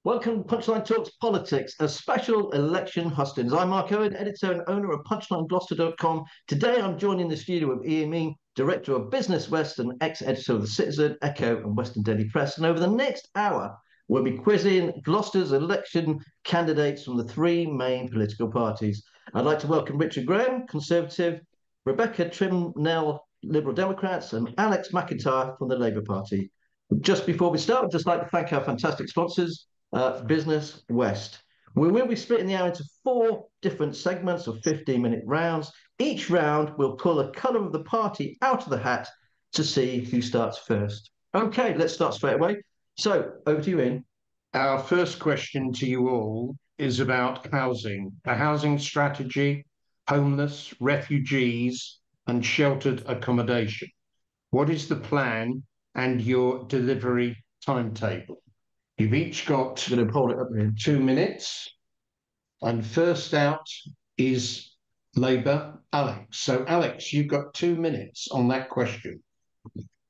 Welcome to Punchline Talks Politics, a special election hustings. I'm Mark Owen, editor and owner of PunchlineGloucester.com. Today I'm joined in the studio with Ian Mean, director of Business West and ex-editor of The Citizen, Echo and Western Daily Press. And over the next hour, we'll be quizzing Gloucester's election candidates from the three main political parties. I'd like to welcome Richard Graham, Conservative, Rebecca Trimnell, Liberal Democrats, and Alex McIntyre from the Labour Party. Just before we start, I'd just like to thank our fantastic sponsors, Business West. We will be splitting the hour into 4 different segments of 15-minute rounds. Each round will pull a colour of the party out of the hat to see who starts first. Okay, let's start straight away. So, over to you, Ian. Our first question to you all is about housing, a housing strategy, homeless, refugees, and sheltered accommodation. What is the plan and your delivery timetable? You've each got I'm going to hold it up here. 2 minutes. And first out is Labour, Alex. So, Alex, you've got 2 minutes on that question.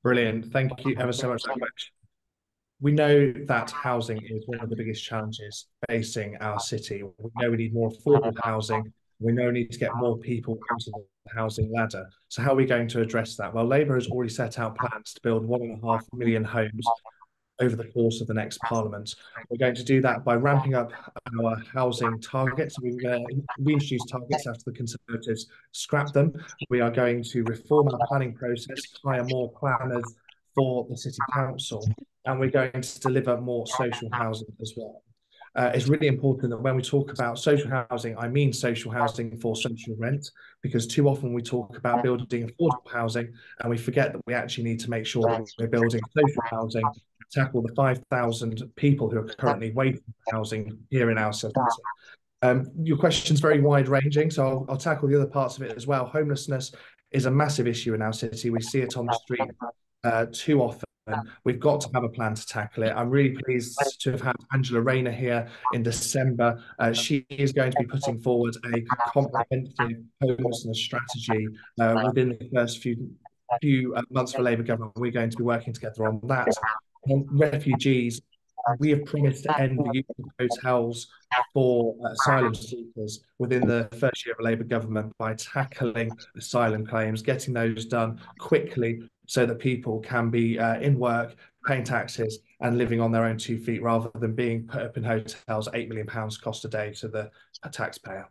Brilliant. Thank you ever so much. We know that housing is one of the biggest challenges facing our city. We know we need more affordable housing. We know we need to get more people onto the housing ladder. So how are we going to address that? Well, Labour has already set out plans to build 1.5 million homes over the course of the next Parliament. We're going to do that by ramping up our housing targets. We introduced targets after the Conservatives scrapped them. We are going to reform our planning process, hire more planners for the City Council, and we're going to deliver more social housing as well. It's really important that when we talk about social housing, I mean social housing for social rent, because too often we talk about building affordable housing and we forget that we actually need to make sure that we're building social housing to tackle the 5,000 people who are currently waiting for housing here in our city. Your question's very wide-ranging, so I'll tackle the other parts of it as well. Homelessness is a massive issue in our city. We see it on the street too often. We've got to have a plan to tackle it. I'm really pleased to have had Angela Rayner here in December. She is going to be putting forward a comprehensive homelessness strategy within the first few months for Labour government. We're going to be working together on that. On refugees, we have promised to end the use of hotels for asylum seekers within the first year of a Labour government by tackling asylum claims, getting those done quickly so that people can be in work, paying taxes and living on their own 2 feet rather than being put up in hotels at £8 million cost a day to the taxpayer.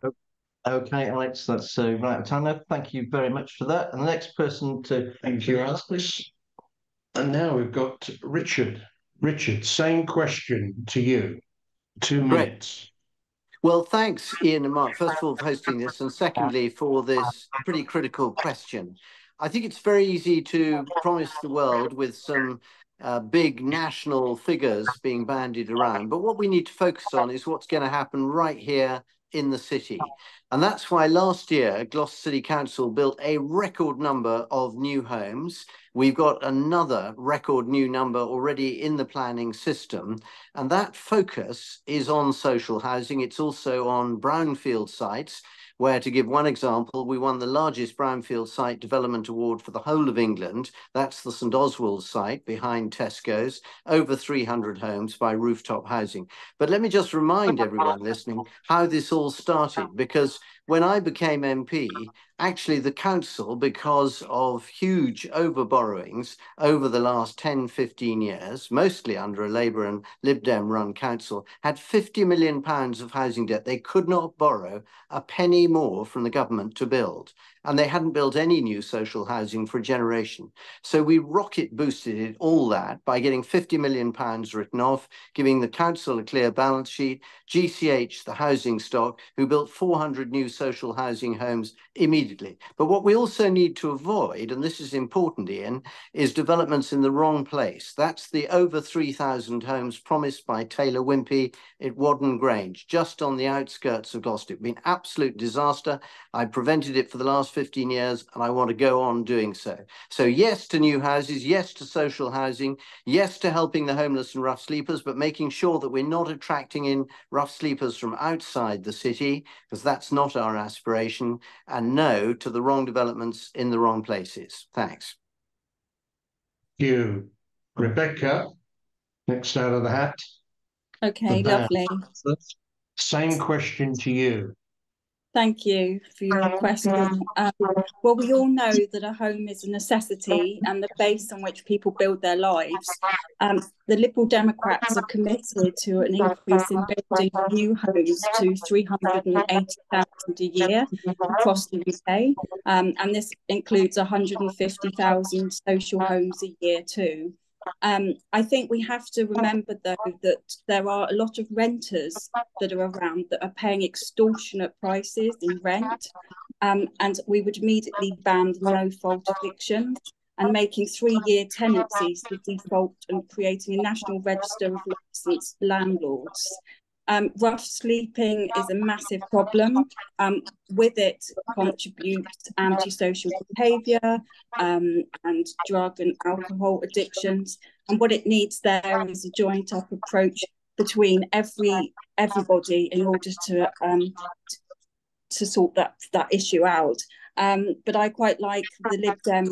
Okay, Alex, that's right on time now. Thank you very much for that. And the next person to... Thank you, Alex. And now we've got Richard. Richard, same question to you. 2 minutes. Well, thanks, Ian and Mark, first of all, for hosting this, and secondly, for this pretty critical question. I think it's very easy to promise the world with some big national figures being bandied around, but what we need to focus on is what's going to happen right here in the city. And that's why last year, Gloucester City Council built a record number of new homes. We've got another record new number already in the planning system. And that focus is on social housing. It's also on brownfield sites, where, to give one example, we won the largest brownfield site development award for the whole of England. That's the St Oswald's site behind Tesco's, over 300 homes by Rooftop Housing. But let me just remind everyone listening how this all started, because when I became MP, actually the council, because of huge overborrowings over the last 10, 15 years, mostly under a Labour and Lib Dem run council, had £50 million of housing debt. They could not borrow a penny more from the government to build. And they hadn't built any new social housing for a generation. So we rocket boosted it, all that, by getting £50 million written off, giving the council a clear balance sheet, GCH, the housing stock, who built 400 new social housing homes immediately. But what we also need to avoid, and this is important, Ian, is developments in the wrong place. That's the over 3,000 homes promised by Taylor Wimpey at Wadden Grange, just on the outskirts of Gloucester. It's been an absolute disaster. I prevented it for the last 15 years, and I want to go on doing so. So yes to new houses, yes to social housing, yes to helping the homeless and rough sleepers, but making sure that we're not attracting in rough sleepers from outside the city, because that's not our aspiration, and no to the wrong developments in the wrong places. Thanks. Thank you. Rebecca, Next out of the hat, the Okay, band. lovely. Same question to you. Thank you for your question. Well, we all know that a home is a necessity and the base on which people build their lives. The Liberal Democrats are committed to an increase in building new homes to 380,000 a year across the UK. And this includes 150,000 social homes a year too. I think we have to remember, though, that there are a lot of renters that are around that are paying extortionate prices in rent. And we would immediately ban no-fault evictions and making 3-year tenancies the default and creating a national register of licensed landlords. Rough sleeping is a massive problem. With it contributes antisocial behaviour and drug and alcohol addictions. And what it needs there is a joint up approach between everybody in order to sort that issue out. But I quite like the Lib Dem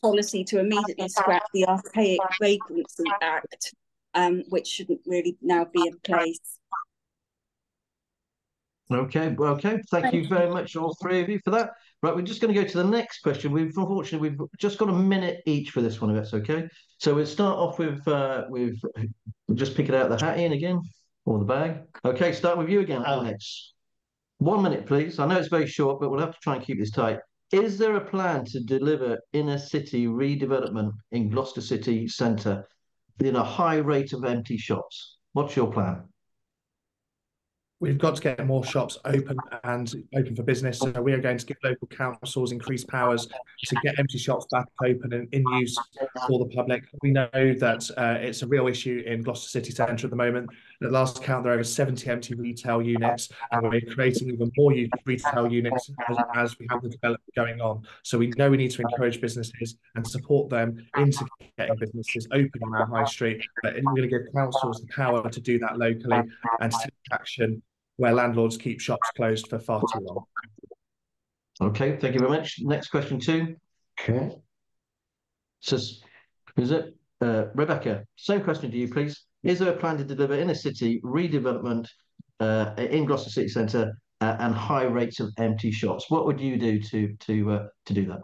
policy to immediately scrap the archaic Vagrancy Act, which shouldn't really now be in place. Okay, well, okay. Thank you very much, all three of you, for that. Right, we're just going to go to the next question. Unfortunately, we've just got a minute each for this one, if that's okay. So we'll start off with just pick it out of the hat, Ian, again, or the bag. Okay, start with you again, Alex. 1 minute, please. I know it's very short, but we'll have to try and keep this tight. Is there a plan to deliver inner city redevelopment in Gloucester city centre in a high rate of empty shops? What's your plan? We've got to get more shops open for business. So we are going to give local councils increased powers to get empty shops back open and in use for the public. We know that it's a real issue in Gloucester city centre at the moment. At last count, there are over 70 empty retail units, and we're creating even more retail units as we have the development going on. So we know we need to encourage businesses and support them into getting businesses open on our high street. But we're going to give councils the power to do that locally and to take action where landlords keep shops closed for far too long. Okay, thank you very much. Next question too. Okay. Says, is it Rebecca? Same question to you, please. Is there a plan to deliver inner city redevelopment in Gloucester city centre and high rates of empty shops? What would you do to do that?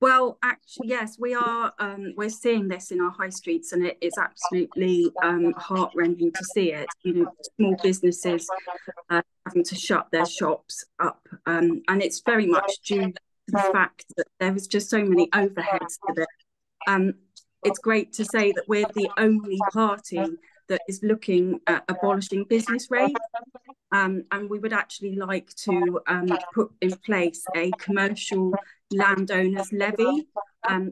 Well, actually, yes, we are. We're seeing this in our high streets, and it is absolutely heart-rending to see it. You know, small businesses having to shut their shops up, and it's very much due to the fact that there is just so many overheads to it. It's great to say that we're the only party that is looking at abolishing business rates. And we would actually like to put in place a commercial landowners levy,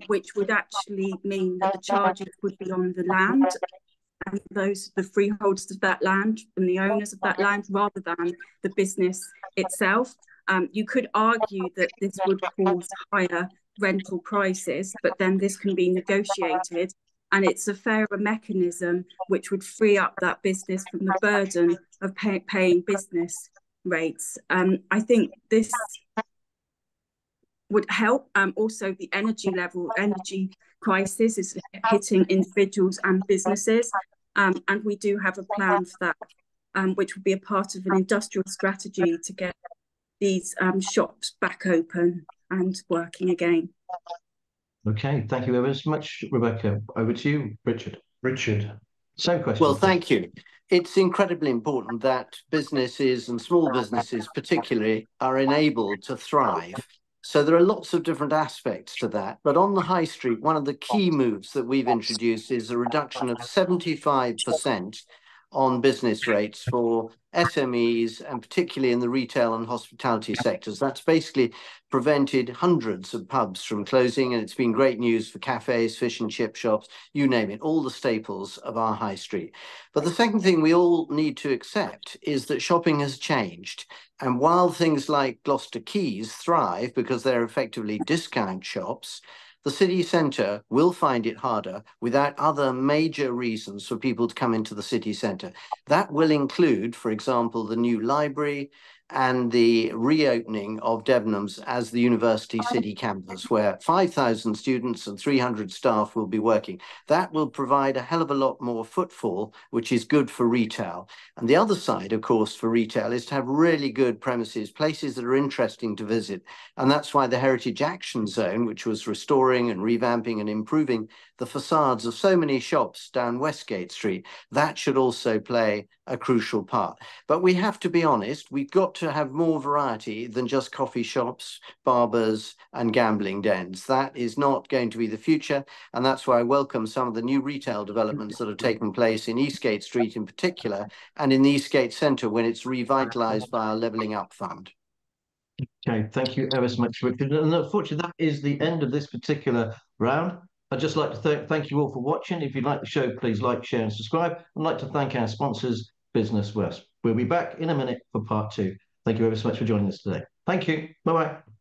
which would actually mean that the charges would be on the land and the freeholders of that land and the owners of that land rather than the business itself. You could argue that this would cause higher rental prices, but then this can be negotiated, and it's a fairer mechanism which would free up that business from the burden of paying business rates. I think this would help. Also, the energy crisis is hitting individuals and businesses, and we do have a plan for that, which would be a part of an industrial strategy to get these shops back open and working again. Okay, thank you ever so much, Rebecca. Over to you, Richard. Richard. Same question. Well, thank you. It's incredibly important that businesses and small businesses particularly are enabled to thrive. So there are lots of different aspects to that. But on the high street, one of the key moves that we've introduced is a reduction of 75% on business rates for SMEs, and particularly in the retail and hospitality sectors. That's basically prevented hundreds of pubs from closing, and it's been great news for cafes, fish and chip shops, you name it, all the staples of our high street. But the second thing we all need to accept is that shopping has changed. And while things like Gloucester Quays thrive because they're effectively discount shops, the city centre will find it harder without other major reasons for people to come into the city centre. That will include, for example, the new library and the reopening of Debenhams as the university city campus, where 5,000 students and 300 staff will be working. That will provide a hell of a lot more footfall, which is good for retail. And the other side, of course, for retail is to have really good premises, places that are interesting to visit. And that's why the Heritage Action Zone, which was restoring and revamping and improving the facades of so many shops down Westgate Street, that should also play a crucial part. But we have to be honest, we've got to have more variety than just coffee shops, barbers, and gambling dens. That is not going to be the future. And that's why I welcome some of the new retail developments that have taken place in Eastgate Street in particular, and in the Eastgate Centre when it's revitalised by our Levelling Up Fund. Okay, thank you ever so much, Richard. And unfortunately, that is the end of this particular round. I'd just like to thank you all for watching. If you like the show, please like, share, and subscribe. I'd like to thank our sponsors, Business West. We'll be back in a minute for part 2. Thank you ever so much for joining us today. Thank you. Bye-bye.